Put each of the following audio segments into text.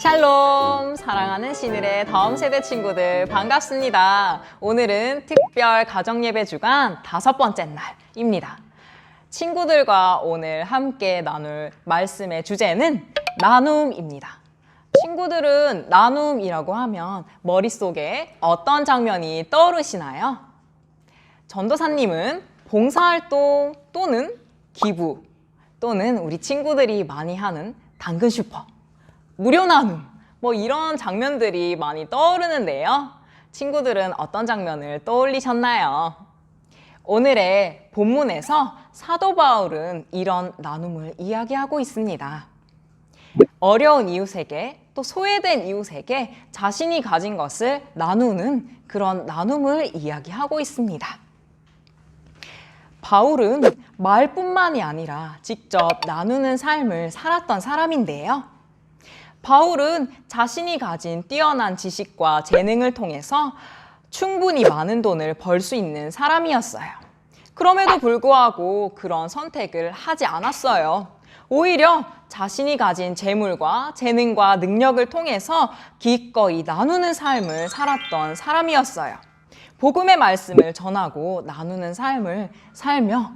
샬롬! 사랑하는 신일의 다음 세대 친구들 반갑습니다. 오늘은 특별 가정예배 주간 5번째 날입니다. 친구들과 오늘 함께 나눌 말씀의 주제는 나눔입니다. 친구들은 나눔이라고 하면 머릿속에 어떤 장면이 떠오르시나요? 전도사님은 봉사활동 또는 기부 또는 우리 친구들이 많이 하는 당근 슈퍼, 무료 나눔 이런 장면들이 많이 떠오르는데요. 친구들은 어떤 장면을 떠올리셨나요? 오늘의 본문에서 사도 바울은 이런 나눔을 이야기하고 있습니다. 어려운 이웃에게 또 소외된 이웃에게 자신이 가진 것을 나누는 그런 나눔을 이야기하고 있습니다. 바울은 말뿐만이 아니라 직접 나누는 삶을 살았던 사람인데요. 바울은 자신이 가진 뛰어난 지식과 재능을 통해서 충분히 많은 돈을 벌 수 있는 사람이었어요. 그럼에도 불구하고 그런 선택을 하지 않았어요. 오히려 자신이 가진 재물과 재능과 능력을 통해서 기꺼이 나누는 삶을 살았던 사람이었어요. 복음의 말씀을 전하고 나누는 삶을 살며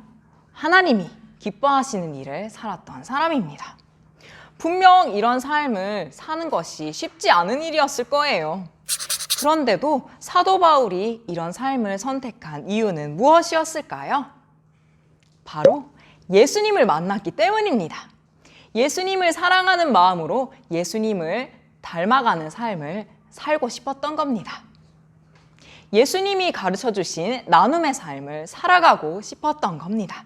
하나님이 기뻐하시는 일을 살았던 사람입니다. 분명 이런 삶을 사는 것이 쉽지 않은 일이었을 거예요. 그런데도 사도 바울이 이런 삶을 선택한 이유는 무엇이었을까요? 바로 예수님을 만났기 때문입니다. 예수님을 사랑하는 마음으로 예수님을 닮아가는 삶을 살고 싶었던 겁니다. 예수님이 가르쳐 주신 나눔의 삶을 살아가고 싶었던 겁니다.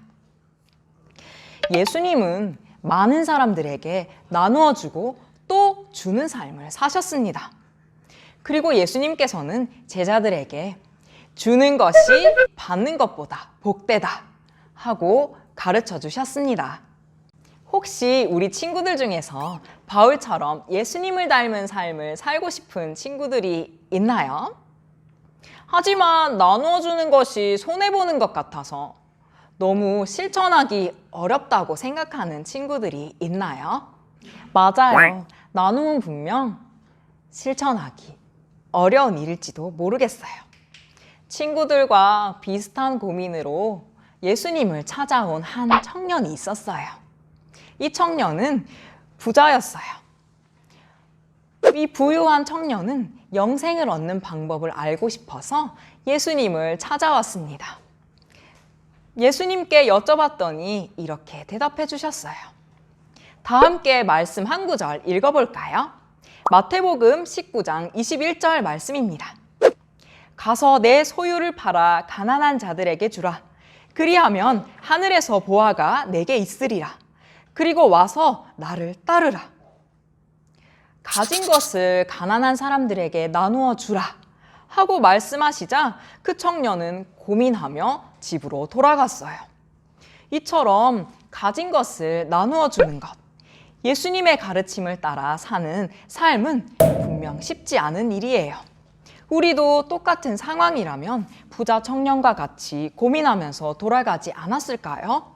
예수님은 많은 사람들에게 나누어 주고 또 주는 삶을 사셨습니다. 그리고 예수님께서는 제자들에게 주는 것이 받는 것보다 복되다 하고 가르쳐 주셨습니다. 혹시 우리 친구들 중에서 바울처럼 예수님을 닮은 삶을 살고 싶은 친구들이 있나요? 하지만 나누어 주는 것이 손해보는 것 같아서 너무 실천하기 어렵다고 생각하는 친구들이 있나요? 맞아요. 나눔은 분명 실천하기 어려운 일일지도 모르겠어요. 친구들과 비슷한 고민으로 예수님을 찾아온 한 청년이 있었어요. 이 청년은 부자였어요. 이 부유한 청년은 영생을 얻는 방법을 알고 싶어서 예수님을 찾아왔습니다. 예수님께 여쭤봤더니 이렇게 대답해 주셨어요. 다 함께 말씀 한 구절 읽어볼까요? 마태복음 19장 21절 말씀입니다. 가서 내 소유를 팔아 가난한 자들에게 주라. 그리하면 하늘에서 보화가 내게 있으리라. 그리고 와서 나를 따르라. 가진 것을 가난한 사람들에게 나누어 주라 하고 말씀하시자 그 청년은 고민하며 집으로 돌아갔어요. 이처럼 가진 것을 나누어 주는 것, 예수님의 가르침을 따라 사는 삶은 분명 쉽지 않은 일이에요. 우리도 똑같은 상황이라면 부자 청년과 같이 고민하면서 돌아가지 않았을까요?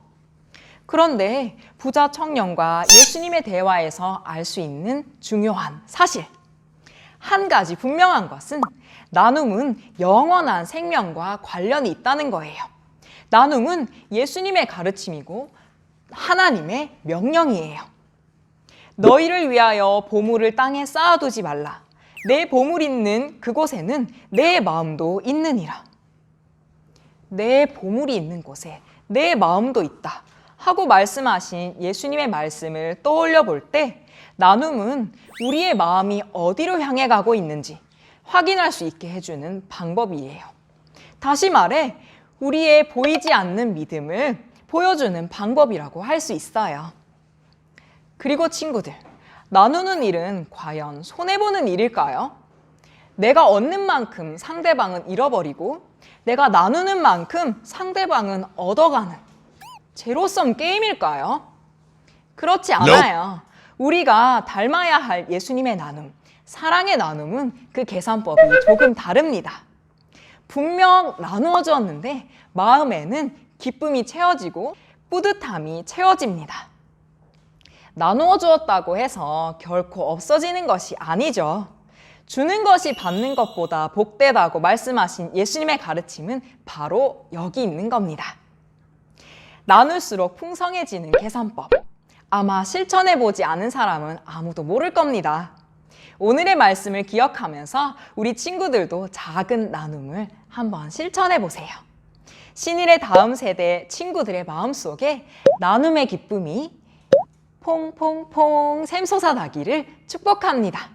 그런데 부자 청년과 예수님의 대화에서 알 수 있는 중요한 사실, 한 가지 분명한 것은 나눔은 영원한 생명과 관련이 있다는 거예요. 나눔은 예수님의 가르침이고 하나님의 명령이에요. 너희를 위하여 보물을 땅에 쌓아두지 말라. 내 보물 있는 그곳에는 내 마음도 있느니라. 내 보물이 있는 곳에 내 마음도 있다 하고 말씀하신 예수님의 말씀을 떠올려 볼 때 나눔은 우리의 마음이 어디로 향해 가고 있는지 확인할 수 있게 해주는 방법이에요. 다시 말해 우리의 보이지 않는 믿음을 보여주는 방법이라고 할 수 있어요. 그리고 친구들, 나누는 일은 과연 손해보는 일일까요? 내가 얻는 만큼 상대방은 잃어버리고 내가 나누는 만큼 상대방은 얻어가는 제로섬 게임일까요? 그렇지 않아요. 우리가 닮아야 할 예수님의 나눔, 사랑의 나눔은 그 계산법이 조금 다릅니다. 분명 나누어 주었는데 마음에는 기쁨이 채워지고 뿌듯함이 채워집니다. 나누어 주었다고 해서 결코 없어지는 것이 아니죠. 주는 것이 받는 것보다 복되다고 말씀하신 예수님의 가르침은 바로 여기 있는 겁니다. 나눌수록 풍성해지는 계산법. 아마 실천해보지 않은 사람은 아무도 모를 겁니다. 오늘의 말씀을 기억하면서 우리 친구들도 작은 나눔을 한번 실천해보세요. 신일의 다음 세대 친구들의 마음속에 나눔의 기쁨이 퐁퐁퐁 샘솟아나기를 축복합니다.